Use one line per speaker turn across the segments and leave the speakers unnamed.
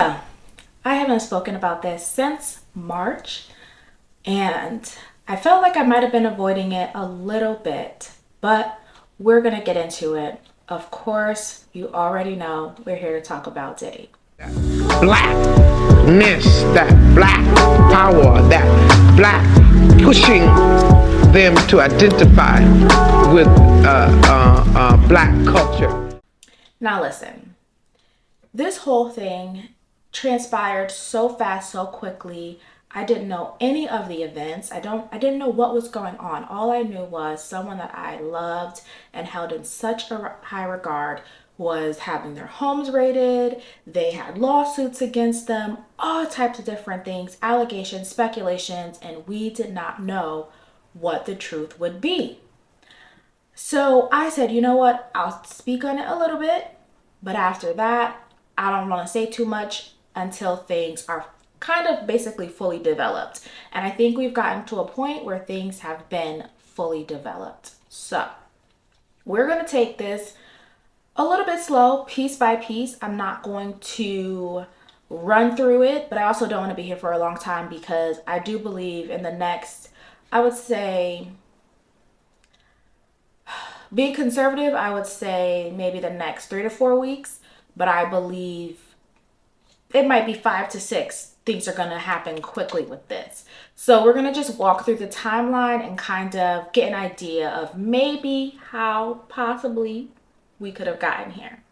I haven't spoken about this since March, and I felt like I might have been avoiding it a little bit, but we're going to get into it. Of course, you already know we're here to talk about Diddy.
Blackness, that black power, that black pushing them to identify with black culture.
Now, listen, this whole thing transpired so fast, so quickly. I didn't know any of the events. I didn't know what was going on. All I knew was someone that I loved and held in such a high regard was having their homes raided. They had lawsuits against them, all types of different things, allegations, speculations, and we did not know what the truth would be. So I said, you know what? I'll speak on it a little bit, but after that, I don't want to say too much until things are kind of basically fully developed. And I think we've gotten to a point where things have been fully developed. So we're going to take this a little bit slow, piece by piece. I'm not going to run through it, but I also don't want to be here for a long time because I do believe in the next, I would say, being conservative, I would say maybe the next 3 to 4 weeks, but I believe it might be 5 to 6 things are going to happen quickly with this. So we're going to just walk through the timeline and kind of get an idea of maybe how possibly we could have gotten here.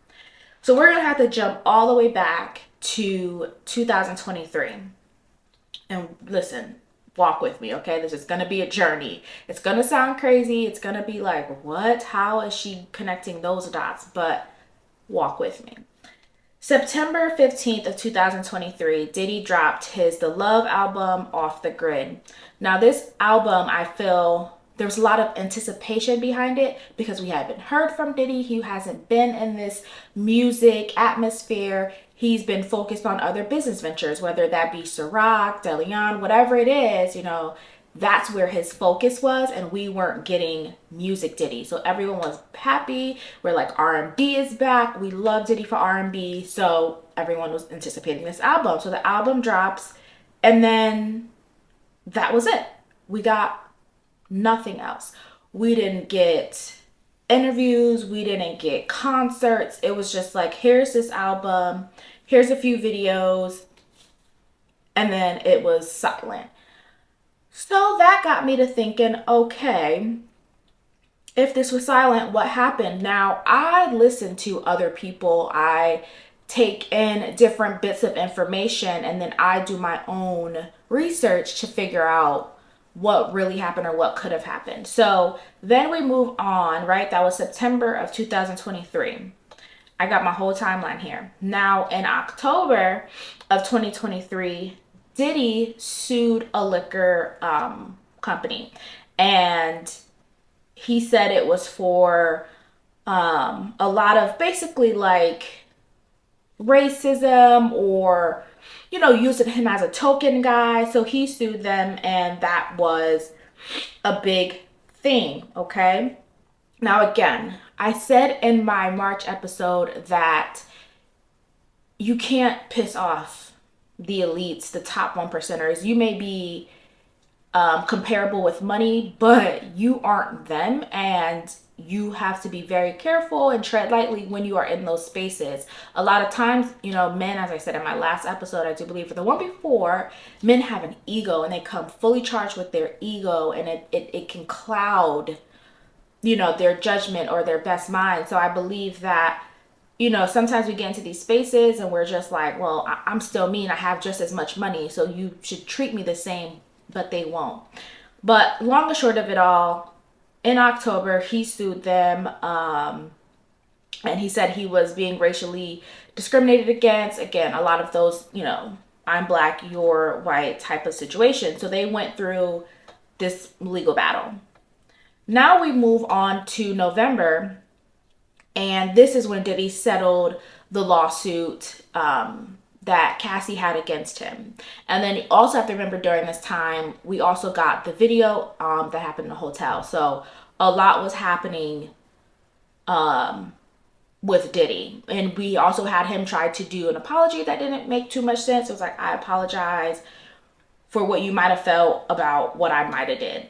So we're going to have to jump all the way back to 2023. And listen, walk with me, okay? This is going to be a journey. It's going to sound crazy. It's going to be like, what? How is she connecting those dots? But walk with me. September 15th of 2023, Diddy dropped his The Love album, Off the Grid. Now this album, I feel there was a lot of anticipation behind it because we haven't heard from Diddy. He hasn't been in this music atmosphere. He's been focused on other business ventures, whether that be Ciroc, DeLeon, whatever it is, that's where his focus was, and we weren't getting music Diddy. So everyone was happy. We're like, R&B is back. We love Diddy for R&B. So everyone was anticipating this album. So the album drops, and then that was it. We got nothing else. We didn't get interviews. We didn't get concerts. It was just like, here's this album. Here's a few videos. And then it was silent. So that got me to thinking, okay, if this was silent, what happened? Now, I listen to other people. I take in different bits of information, and then I do my own research to figure out what really happened or what could have happened. So then we move on, right? That was September of 2023. I got my whole timeline here. Now, in October of 2023, Diddy sued a liquor company, and he said it was for a lot of basically like racism or using him as a token guy. So he sued them, and that was a big thing. Okay, now again, I said in my March episode that you can't piss off the elites, the top 1%ers. You may be comparable with money, but you aren't them, and you have to be very careful and tread lightly when you are in those spaces. A lot of times, men, as I said in my last episode, I do believe for the one before, men have an ego and they come fully charged with their ego, and it can cloud, their judgment or their best mind. So I believe that sometimes we get into these spaces and we're just like, well, I'm still me and I have just as much money, so you should treat me the same, but they won't. But long and short of it all, in October, he sued them, and he said he was being racially discriminated against. Again, a lot of those, I'm black, you're white type of situation. So they went through this legal battle. Now we move on to November. And this is when Diddy settled the lawsuit that Cassie had against him. And then you also have to remember during this time, we also got the video that happened in the hotel. So a lot was happening with Diddy. And we also had him try to do an apology that didn't make too much sense. It was like, I apologize for what you might have felt about what I might have did.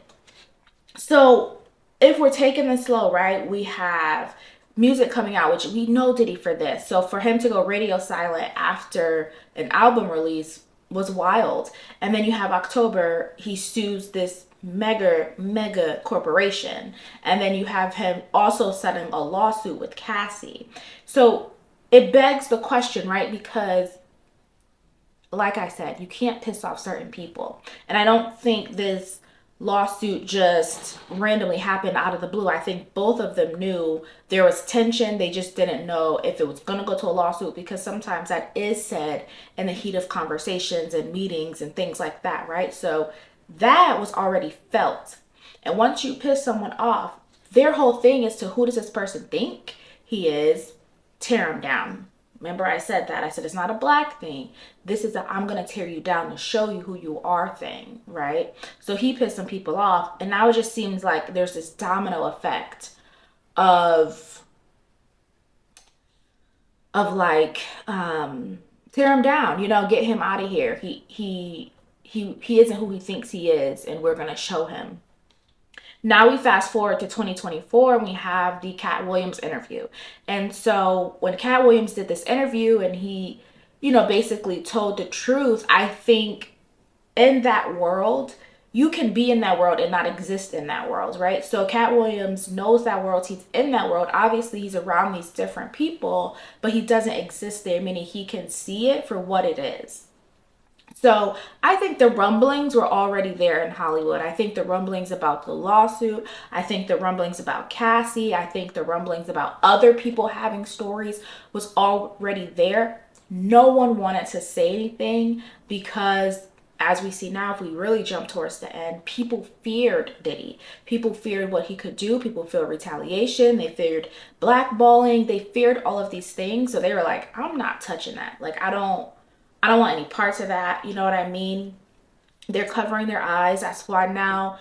So if we're taking this slow, right, we have music coming out, which we know Diddy for this. So for him to go radio silent after an album release was wild. And then you have October, he sues this mega corporation. And then you have him also settling a lawsuit with Cassie. So it begs the question, right? Because like I said, you can't piss off certain people. And I don't think this lawsuit just randomly happened out of the blue. I think both of them knew there was tension. They just didn't know if it was going to go to a lawsuit, because sometimes that is said in the heat of conversations and meetings and things like that, right? So that was already felt. And once you piss someone off, their whole thing is to, who does this person think he is? Tear him down. Remember I said that. I said it's not a black thing. This is a I'm going to tear you down to show you who you are thing, right? So he pissed some people off. And now it just seems like there's this domino effect of like, tear him down, you know, get him out of here. He isn't who he thinks he is, and we're going to show him. Now we fast forward to 2024 and we have the Cat Williams interview. And so when Cat Williams did this interview and he, you know, basically told the truth, I think in that world, you can be in that world and not exist in that world, right? So Cat Williams knows that world. He's in that world. Obviously, he's around these different people, but he doesn't exist there, meaning he can see it for what it is. So I think the rumblings were already there in Hollywood. I think the rumblings about the lawsuit, I think the rumblings about Cassie, I think the rumblings about other people having stories was already there. No one wanted to say anything because, as we see now, if we really jump towards the end, people feared Diddy. People feared what he could do. People feared retaliation. They feared blackballing. They feared all of these things. So they were like, I'm not touching that. Like, I don't want any parts of that. You know what I mean? They're covering their eyes. That's why now,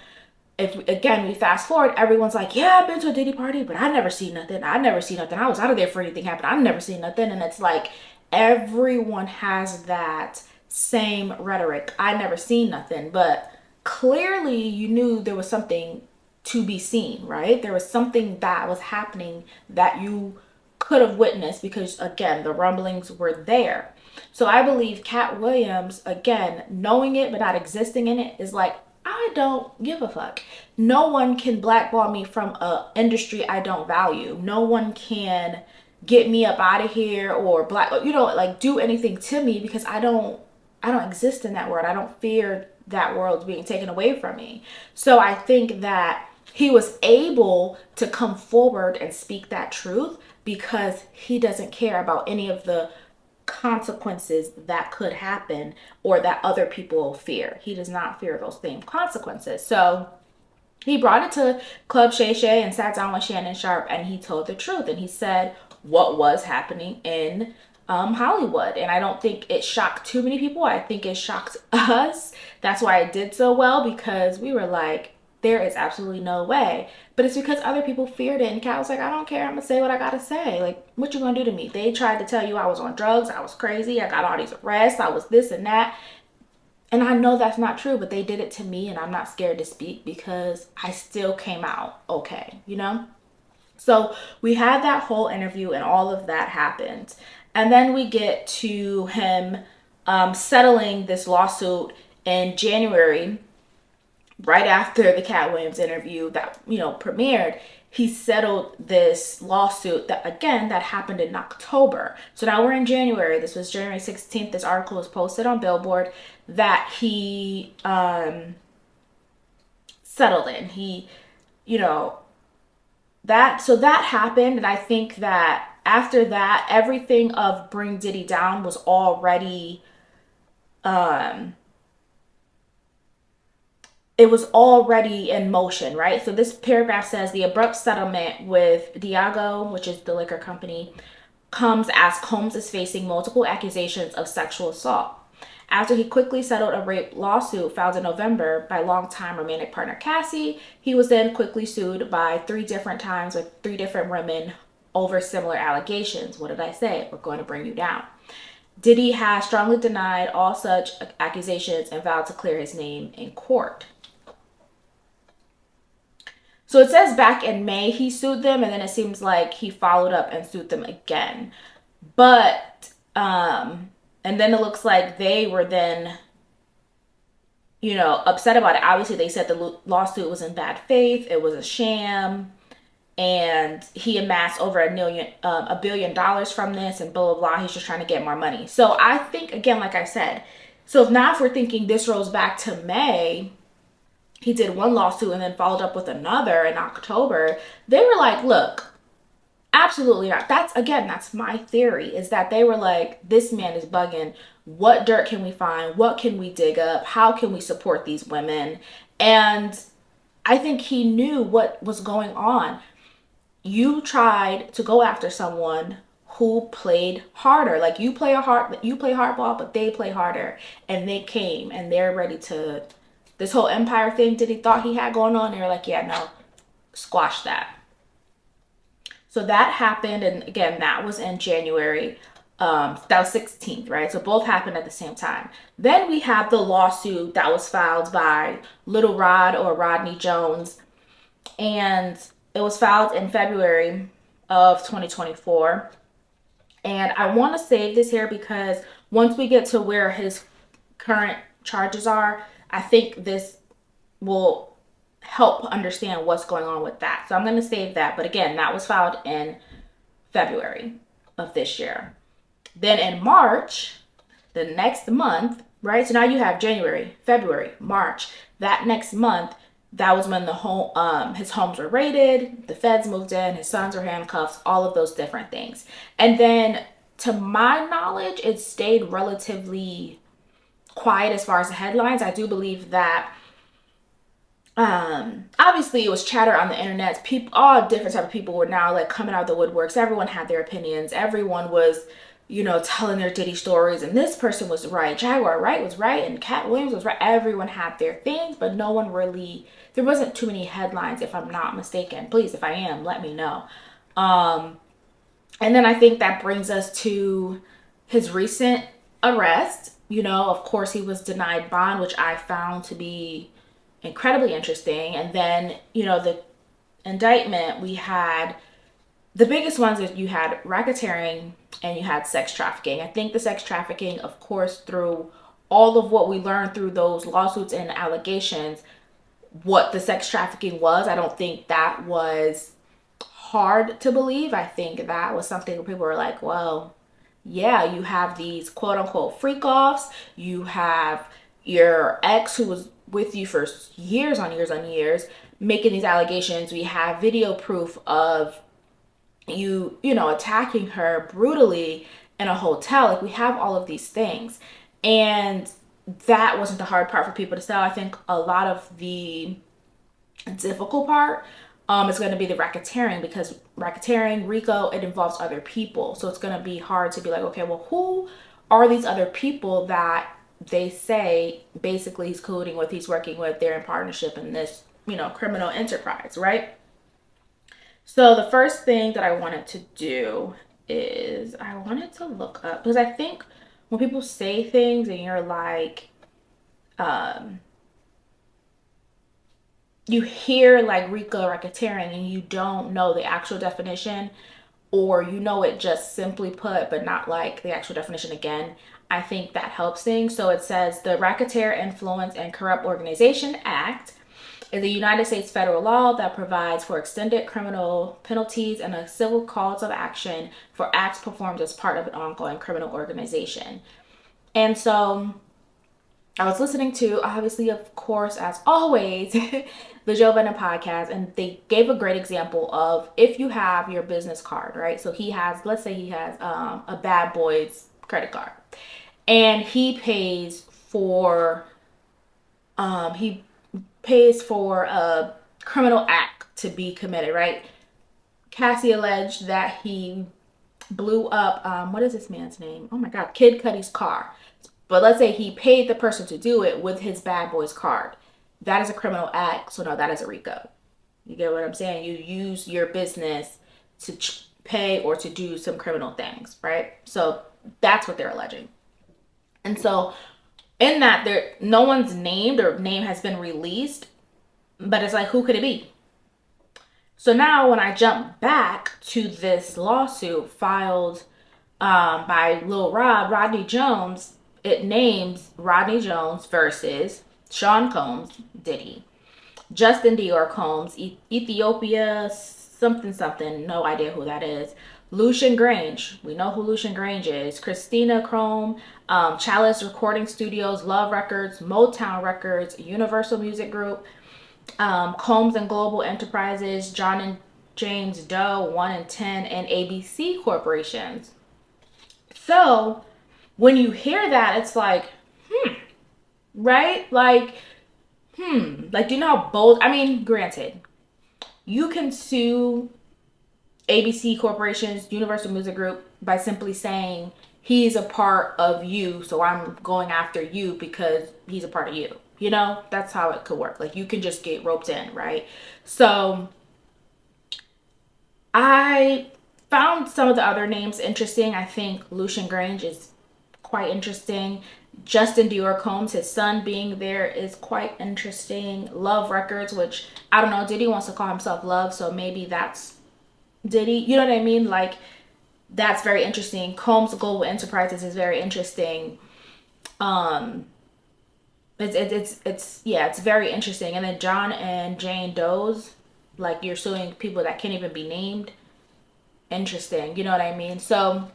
if again we fast forward, everyone's like, yeah, I've been to a Diddy party, but I never seen nothing. I never seen nothing. I was out of there for anything happened. I never seen nothing. And it's like everyone has that same rhetoric. I never seen nothing. But clearly you knew there was something to be seen, right? There was something that was happening that you could have witnessed because, again, the rumblings were there. So I believe Cat Williams, again, knowing it but not existing in it, is like, I don't give a fuck. No one can blackball me from an industry I don't value. No one can get me up out of here or like do anything to me because I don't exist in that world. I don't fear that world being taken away from me. So I think that he was able to come forward and speak that truth because he doesn't care about any of the consequences that could happen or that other people fear. He does not fear those same consequences. So he brought it to Club Shay Shay and sat down with Shannon Sharp and he told the truth and he said what was happening in Hollywood. And I don't think it shocked too many people. I think it shocked us. That's why it did so well, because we were like, there is absolutely no way. But it's because other people feared it. And Cat was like, I don't care. I'm going to say what I got to say. Like, what you going to do to me? They tried to tell you I was on drugs. I was crazy. I got all these arrests. I was this and that. And I know that's not true, but they did it to me. And I'm not scared to speak because I still came out okay, you know? So we had that whole interview and all of that happened. And then we get to him settling this lawsuit in January, right after the Cat Williams interview that, you know, premiered. He settled this lawsuit that, again, that happened in October. So now we're in January. This was January 16th. This article was posted on Billboard that he settled in. He, you know, so that happened. And I think that after that, everything of Bring Diddy Down was already, it was already in motion, right? So this paragraph says the abrupt settlement with Diageo, which is the liquor company, comes as Combs is facing multiple accusations of sexual assault. After he quickly settled a rape lawsuit filed in November by longtime romantic partner Cassie, he was then quickly sued by 3 different times with 3 different women over similar allegations. What did I say? We're going to bring you down. Diddy has strongly denied all such accusations and vowed to clear his name in court. So it says back in May he sued them, and then it seems like he followed up and sued them again. But, and then it looks like they were then, upset about it. Obviously, they said the lawsuit was in bad faith, it was a sham, and he amassed over $1 billion from this, and blah blah blah. He's just trying to get more money. So I think, again, like I said, so if we're thinking this rolls back to May, he did one lawsuit and then followed up with another in October. They were like, look, absolutely not. That's my theory, is that they were like, this man is bugging. What dirt can we find? What can we dig up? How can we support these women? And I think he knew what was going on. You tried to go after someone who played harder. Like, you play hardball, but they play harder. And they came and they're ready to, this whole empire thing Diddy thought he had going on, they were like, yeah, no, squash that. So that happened, and again, that was in January. That was 16th, right? So both happened at the same time. Then we have the lawsuit that was filed by Little Rod, or Rodney Jones, and it was filed in February of 2024. And I want to save this here because once we get to where his current charges are, I think this will help understand what's going on with that. So I'm going to save that. But again, that was filed in February of this year. Then in March, the next month, right? So now you have January, February, March. That next month, that was when his homes were raided, the feds moved in, his sons were handcuffed, all of those different things. And then, to my knowledge, it stayed relatively quiet as far as the headlines. I do believe that obviously it was chatter on the internet. People, all different type of people were now like coming out of the woodworks. Everyone had their opinions. Everyone was, telling their Diddy stories, and this person was right, Jaguar Wright was right, and Cat Williams was right. Everyone had their things, but no one really, there wasn't too many headlines, if I'm not mistaken. Please, if I am, let me know. And then I think that brings us to his recent arrest. Of course, he was denied bond, which I found to be incredibly interesting. And then, the indictment, we had the biggest ones that you had racketeering and you had sex trafficking. I think the sex trafficking, of course, through all of what we learned through those lawsuits and allegations, what the sex trafficking was, I don't think that was hard to believe. I think that was something where people were like, well, yeah, you have these quote unquote freak offs. You have your ex who was with you for years on years on years making these allegations. We have video proof of you attacking her brutally in a hotel. Like, we have all of these things. And that wasn't the hard part for people to sell. I think a lot of the difficult part is going to be the racketeering, because racketeering, RICO, it involves other people. So it's going to be hard to be like, okay, well, who are these other people that they say basically he's colluding with, he's working with, they're in partnership in this, criminal enterprise, right? So the first thing that I wanted to do is I wanted to look up, because I think when people say things and you're like, you hear like RICO, racketeering, and you don't know the actual definition, or it just simply put, but not like the actual definition again, I think that helps things. So it says the Racketeer Influence and Corrupt Organization Act is a United States federal law that provides for extended criminal penalties and a civil cause of action for acts performed as part of an ongoing criminal organization. And so I was listening to, obviously, of course, as always, the Joe Budden podcast, and they gave a great example of if you have your business card, right? So let's say he has a Bad Boys credit card, and he pays for a criminal act to be committed, right? Cassie alleged that he blew up, what is this man's name? Oh my God, Kid Cudi's car. But let's say he paid the person to do it with his Bad Boys card. That is a criminal act, so no, that is a RICO. You get what I'm saying? You use your business to pay or to do some criminal things, right? So that's what they're alleging. And so in that, there no one's named or name has been released, but it's like, who could it be? So now when I jump back to this lawsuit filed by Lil Rodney Jones, it names Rodney Jones versus Sean Combs, Diddy, Justin Dior Combs, Ethiopia something something, no idea who that is. Lucian Grange, we know who Lucian Grange is. Christina Chrome, Chalice Recording Studios, Love Records, Motown Records, Universal Music Group, Combs and Global Enterprises, John and James Doe, 1 and 10, and ABC corporations. So when you hear that, it's like, right? Like, do you know how bold? I mean, granted, you can sue ABC corporations, Universal Music Group by simply saying he's a part of you, so I'm going after you because he's a part of you. You know, that's how it could work. Like, you can just get roped in, right? So I found some of the other names interesting. I think Lucian Grange is quite interesting. Justin Dior Combs, his son being there, is quite interesting. Love Records, which I don't know, Diddy wants to call himself Love, so maybe that's Diddy. You know what I mean? Like, that's very interesting. Combs Global Enterprises is very interesting. Um, it's very interesting. And then John and Jane Doe's, like, you're suing people that can't even be named. Interesting. You know what I mean? So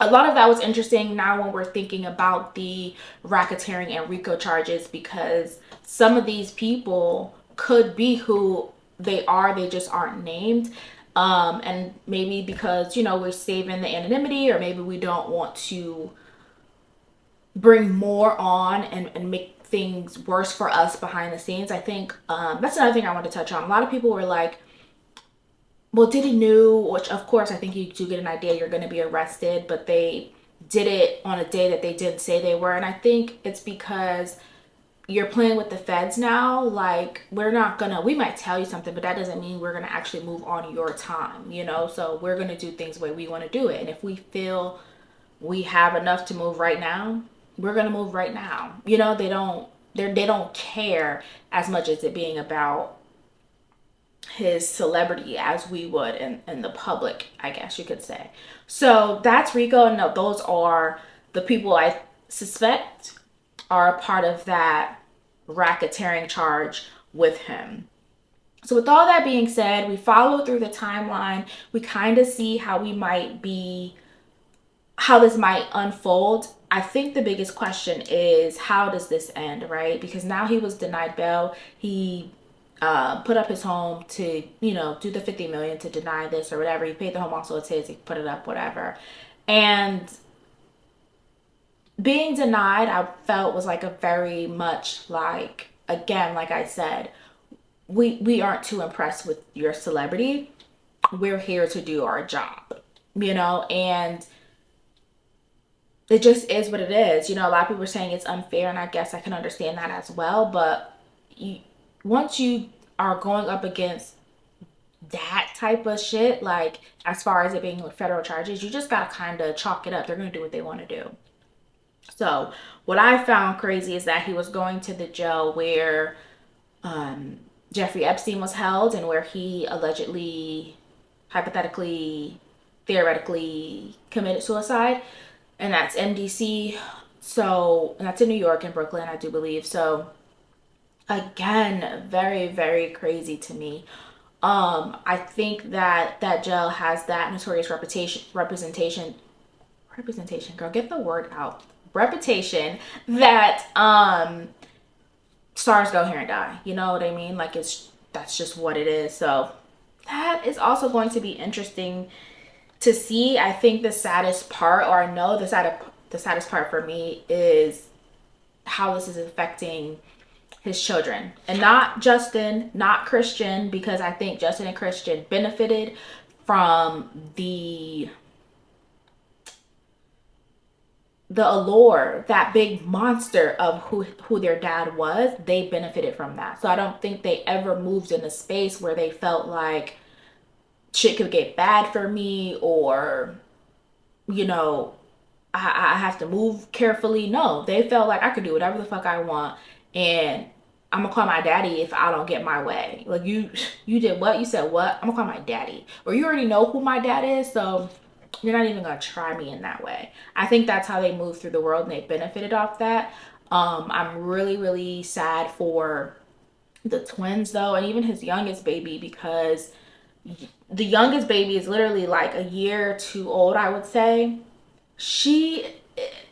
a lot of that was interesting now when we're thinking about the racketeering and RICO charges, because some of these people could be who they are, they just aren't named. And maybe because, you know, we're saving the anonymity, or maybe we don't want to bring more on and make things worse for us behind the scenes. I think that's another thing I want to touch on. A lot of people were like, well, Diddy knew, which of course I think you do get an idea you're going to be arrested, but they did it on a day that they didn't say they were. And I think it's because you're playing with the feds now. Like, we might tell you something, but that doesn't mean we're going to actually move on your time, you know? So we're going to do things the way we want to do it. And if we feel we have enough to move right now, we're going to move right now. You know, they don't care as much as it being about his celebrity as we would in the public, I guess you could say. So that's Rico, and those are the people I suspect are a part of that racketeering charge with him. So with all that being said, we follow through the timeline. We kind of see how this might unfold. I think the biggest question is, how does this end, right? Because now he was denied bail. He put up his home to, you know, do the 50 million to deny this or whatever. He paid the home off, so it's his. He put it up, whatever. And being denied, I felt, was like a very much like, again, like I said, we aren't too impressed with your celebrity. We're here to do our job, you know, and it just is what it is. You know, a lot of people are saying it's unfair, and I guess I can understand that as well. But once you are going up against that type of shit, like as far as it being with federal charges, you just gotta kind of chalk it up. They're gonna do what they want to do. So what I found crazy is that he was going to the jail where Jeffrey Epstein was held, and where he allegedly, hypothetically, theoretically committed suicide, and that's MDC. So, and that's in New York and Brooklyn, I do believe. So again, very, very crazy to me. I think that that jail has that notorious representation, girl, get the word out, reputation, that stars go here and die. You know what I mean? Like, that's just what it is. So that is also going to be interesting to see. I think the saddest part, or I know the saddest part for me, is how this is affecting his children, and not Justin, not Christian, because I think Justin and Christian benefited from the allure, that big monster of who their dad was. They benefited from that. So I don't think they ever moved in a space where they felt like shit could get bad for me, or, you know, I have to move carefully. No, they felt like I could do whatever the fuck I want, and I'm gonna call my daddy if I don't get my way. Like, you did what? You said what? I'm gonna call my daddy. Or you already know who my dad is, so you're not even gonna try me in that way. I think that's how they move through the world, and they benefited off that. I'm really, really sad for the twins though, and even his youngest baby, because the youngest baby is literally like a year too old, I would say. She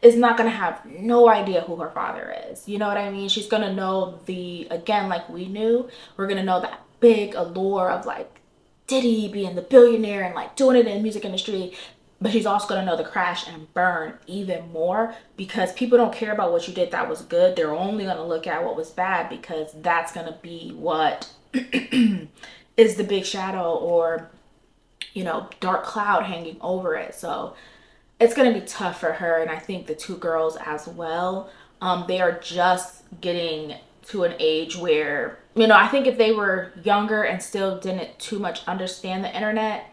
is not gonna have no idea who her father is. You know what I mean? She's gonna know the, again, like we knew, we're gonna know that big allure of like Diddy being the billionaire and like doing it in the music industry. But she's also gonna know the crash and burn even more, because people don't care about what you did that was good. They're only gonna look at what was bad, because that's gonna be what is the big shadow, or, dark cloud hanging over it. So it's going to be tough for her, and I think the two girls as well. They are just getting to an age where, I think if they were younger and still didn't too much understand the internet,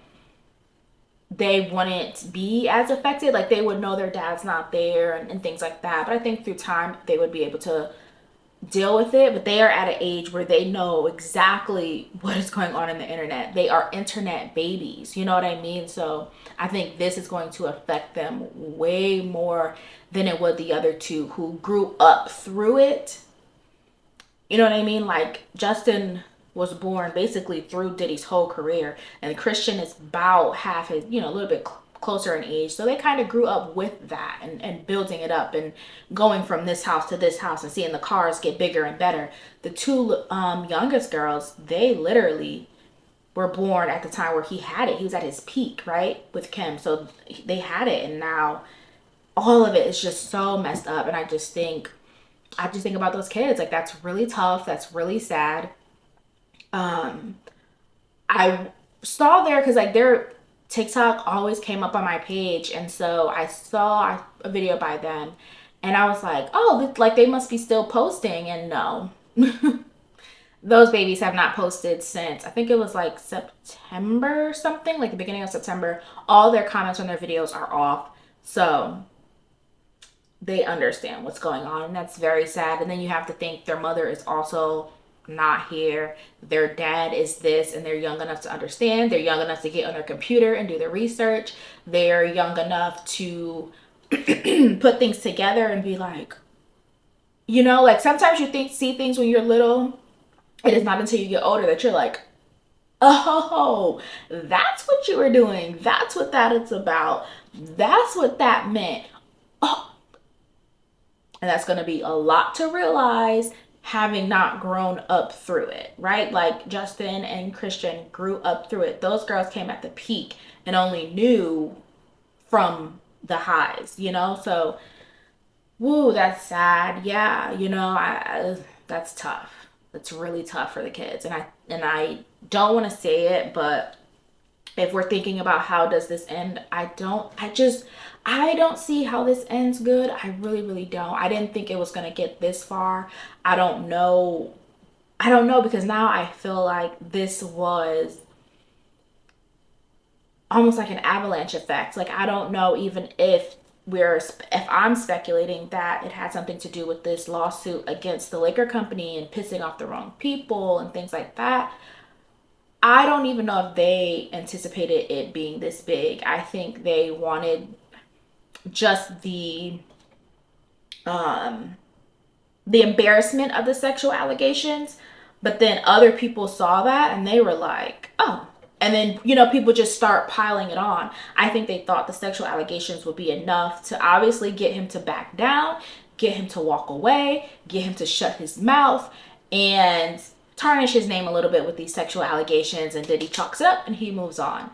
they wouldn't be as affected. Like, they would know their dad's not there, and things like that. But I think through time they would be able to deal with it. But they are at an age where they know exactly what is going on in the internet. They are internet babies, you know what I mean? So I think this is going to affect them way more than it would the other two who grew up through it. You know what I mean? Like, Justin was born basically through Diddy's whole career, and Christian is about half his, a little bit closer in age. So they kind of grew up with that, and building it up and going from this house to this house and seeing the cars get bigger and better. The two youngest girls, they literally were born at the time where he had it. He was at his peak, right, with Kim. So they had it, and now all of it is just so messed up. And I just think about those kids. Like, that's really tough. That's really sad. I saw there, because like their TikTok always came up on my page, and so I saw a video by them, and I was like, oh, like they must be still posting, and no. Those babies have not posted since, I think it was like September or something, like the beginning of September. All their comments on their videos are off. So they understand what's going on, and that's very sad. And then you have to think their mother is also not here. Their dad is this, and they're young enough to understand. They're young enough to get on their computer and do the research. They're young enough to put things together and be like, like sometimes you see things when you're little. It is not until you get older that you're like, oh, that's what you were doing. That's what that is about. That's what that meant. Oh, and that's going to be a lot to realize, having not grown up through it, right? Like Justin and Christian grew up through it. Those girls came at the peak and only knew from the highs. So, woo, that's sad. Yeah, that's tough. It's really tough for the kids. And I don't want to say it, but if we're thinking about how does this end, I don't see how this ends good. I really, really don't. I didn't think it was going to get this far. I don't know. Because now I feel like this was almost like an avalanche effect. Like, I don't know even if I'm speculating that it had something to do with this lawsuit against the liquor company and pissing off the wrong people and things like that. I don't even know if they anticipated it being this big. I think they wanted just the embarrassment of the sexual allegations, but then other people saw that and they were like, oh. And then, people just start piling it on. I think they thought the sexual allegations would be enough to obviously get him to back down, get him to walk away, get him to shut his mouth, and tarnish his name a little bit with these sexual allegations. And then he chalks it up and he moves on.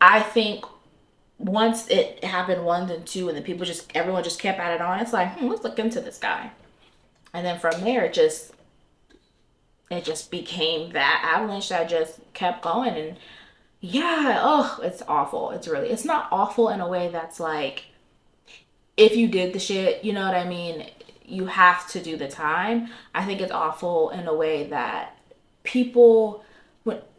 I think once it happened once and two, and then everyone just kept at it on, it's like, let's look into this guy. And then from there, it just became that avalanche that just kept going. And yeah, oh, it's awful. It's not awful in a way that's like, if you did the shit, you know what I mean, you have to do the time. I think it's awful in a way that people,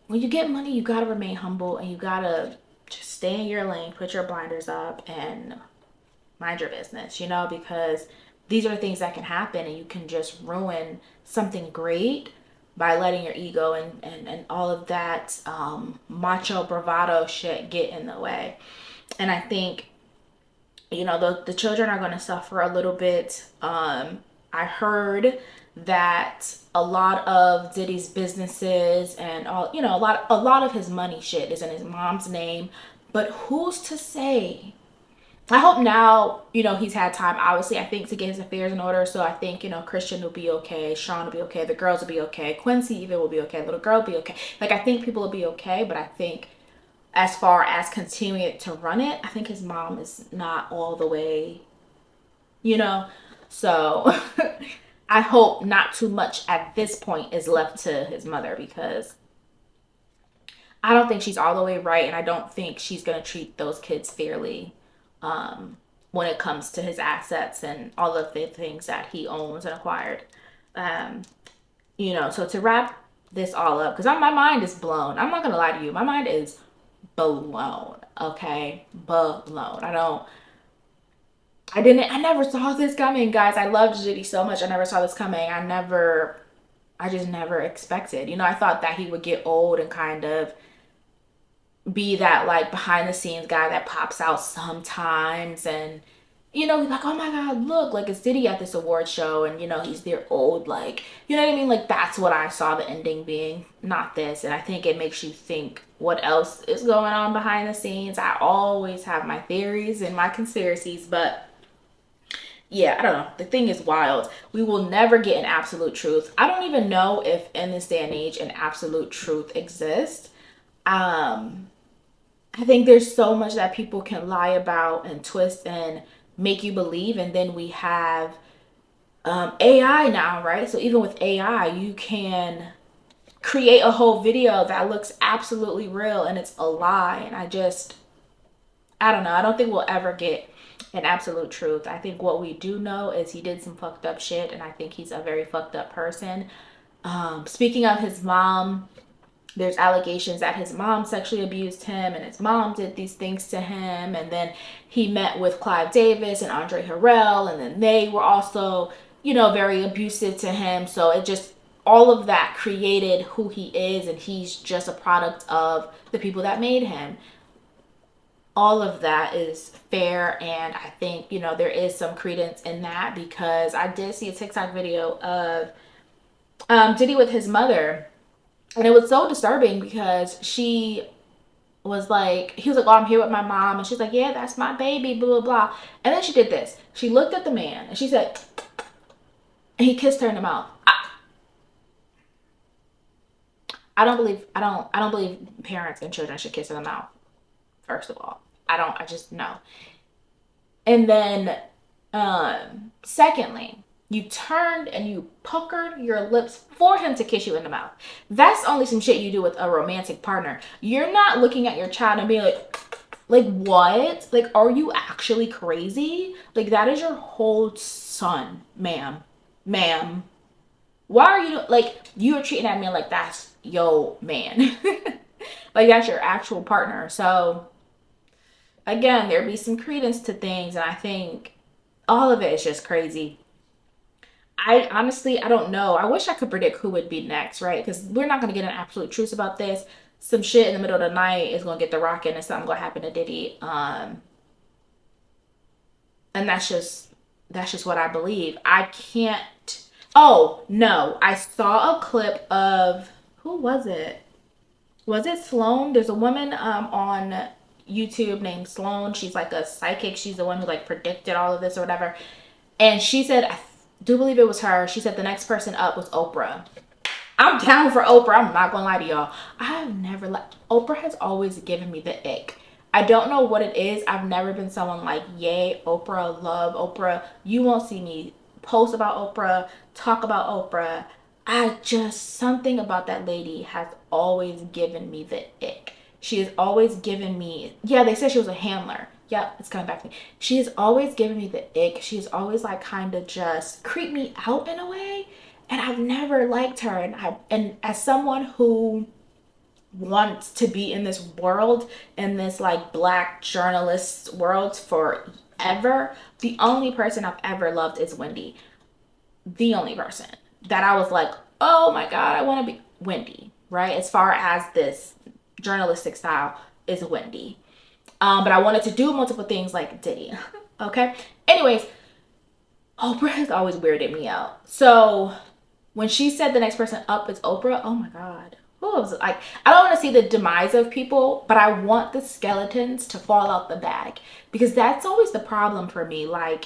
when you get money, you gotta remain humble and you gotta just stay in your lane, put your blinders up, and mind your business, because these are things that can happen and you can just ruin something great by letting your ego and all of that macho bravado shit get in the way. And I think, the children are going to suffer a little bit. I heard that a lot of Diddy's businesses and all, a lot of his money shit is in his mom's name. But who's to say? I hope now, he's had time, obviously, I think, to get his affairs in order. So I think, Christian will be okay. Sean will be okay. The girls will be okay. Quincy even will be okay. Little girl will be okay. Like, I think people will be okay. But I think as far as continuing to run it, I think his mom is not all the way, you know? So I hope not too much at this point is left to his mother, because I don't think she's all the way right. And I don't think she's going to treat those kids fairly when it comes to his assets and all of the things that he owns and acquired. Um, so to wrap this all up, because my mind is blown. I'm not going to lie to you. My mind is blown. Okay? Blown. I never saw this coming, guys. I loved Diddy so much. I never saw this coming. I just never expected. I thought that he would get old and kind of be that like behind the scenes guy that pops out sometimes, and he's like, oh my god, look, like it's Diddy at this award show, and he's their old, like, you know what I mean, like that's what I saw the ending being, not this. And I think it makes you think what else is going on behind the scenes. I always have my theories and my conspiracies, but yeah, I don't know. The thing is wild. We will never get an absolute truth. I don't even know if in this day and age an absolute truth exists. I think there's so much that people can lie about and twist and make you believe. And then we have AI now, right? So even with AI, you can create a whole video that looks absolutely real and it's a lie. And I don't know. I don't think we'll ever get an absolute truth. I think what we do know is he did some fucked up shit, and I think he's a very fucked up person. Speaking of his mom, there's allegations that his mom sexually abused him and his mom did these things to him. And then he met with Clive Davis and Andre Harrell, and then they were also, very abusive to him. So it just, all of that created who he is, and he's just a product of the people that made him. All of that is fair, and I think, there is some credence in that, because I did see a TikTok video of Diddy with his mother. And it was so disturbing because he was like, oh, I'm here with my mom. And she's like, yeah, that's my baby, blah, blah, blah. And then she did this. She looked at the man and she said, and he kissed her in the mouth. I don't believe parents and children should kiss in the mouth. First of all, I just, no. And then, secondly, you turned and you puckered your lips for him to kiss you in the mouth. That's only some shit you do with a romantic partner. You're not looking at your child and being like what? Like, are you actually crazy? Like, that is your whole son, ma'am. Ma'am. Why are you, like, you are treating that man like that's yo man. Like, that's your actual partner. So, again, there'd be some credence to things, and I think all of it is just crazy. I honestly, I don't know. I wish I could predict who would be next, right? Because we're not going to get an absolute truth about this. Some shit in the middle of the night is going to get the rockin' and something going to happen to Diddy. And that's just what I believe. I can't. Oh, no. I saw a clip of, who was it? Was it Sloan? There's a woman on YouTube named Sloan. She's like a psychic. She's the one who like predicted all of this or whatever. And she said, I do believe it was her. She said the next person up was Oprah. I'm down for Oprah. I'm not gonna lie to y'all. I've never Oprah has always given me the ick. I don't know what it is. I've never been someone like, yay, Oprah, love Oprah. You won't see me post about Oprah, talk about Oprah. Something about that lady has always given me the ick. She has always given me, yeah, they said she was a handler. Yep, it's coming back to me. She has always given me the ick. She's always like kind of just creeped me out in a way. And I've never liked her. And as someone who want to be in this world, in this like black journalist world forever, the only person I've ever loved is Wendy. The only person that I was like, oh my God, I want to be Wendy, right? As far as this journalistic style is Wendy. But I wanted to do multiple things like Diddy. Okay. Anyways, Oprah has always weirded me out. So when she said the next person up is Oprah, oh my God. Ooh, I was like, I don't want to see the demise of people, but I want the skeletons to fall out the bag because that's always the problem for me. Like,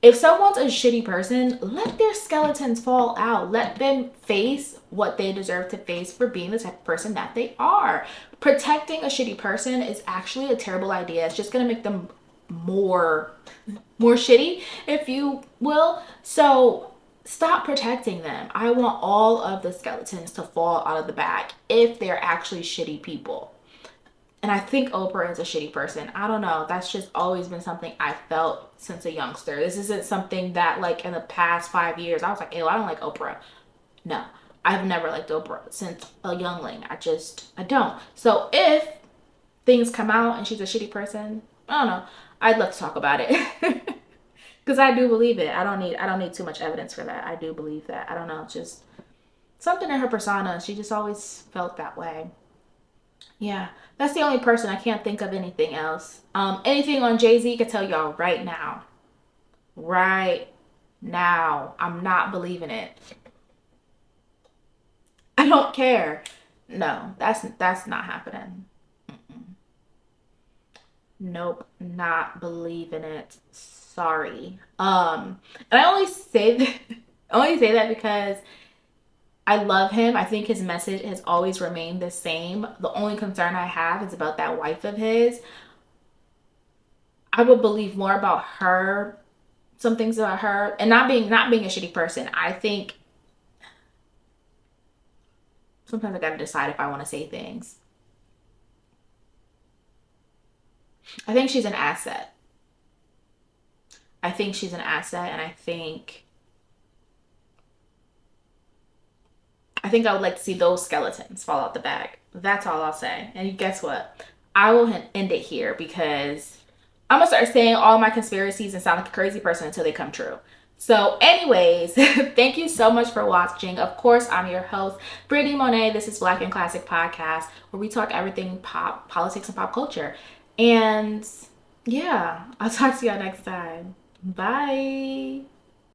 if someone's a shitty person, let their skeletons fall out. Let them face what they deserve to face for being the type of person that they are. Protecting a shitty person is actually a terrible idea. It's just gonna make them more shitty, if you will. So stop protecting them. I want all of the skeletons to fall out of the bag if they're actually shitty people. And I think Oprah is a shitty person. I don't know. That's just always been something I felt since a youngster. This isn't something that, like, in the past 5 years, I was like, ew, I don't like Oprah. No, I've never liked Oprah since a youngling. I don't. So if things come out and she's a shitty person, I don't know. I'd love to talk about it. Because I do believe it. I don't need too much evidence for that. I do believe that. I don't know. It's just something in her persona. She just always felt that way. Yeah, that's the only person. I can't think of anything else. Anything on Jay-Z could tell y'all right now. Right now. I'm not believing it. I don't care. No, that's not happening. Nope, not believing it. Sorry. And I only say that I only say that because I love him. I think his message has always remained the same. The only concern I have is about that wife of his. I would believe more about her, some things about her, and not being a shitty person. I think sometimes I gotta decide if I want to say things. I think she's an asset. I think she's an asset, and I think I would like to see those skeletons fall out the bag. That's all I'll say. And guess what? I will end it here because I'm gonna start saying all my conspiracies and sound like a crazy person until they come true. So, anyways, thank you so much for watching. Of course, I'm your host, Brittany Monet. This is Black and Classic Podcast, where we talk everything pop, politics, and pop culture. And yeah, I'll talk to y'all next time. Bye.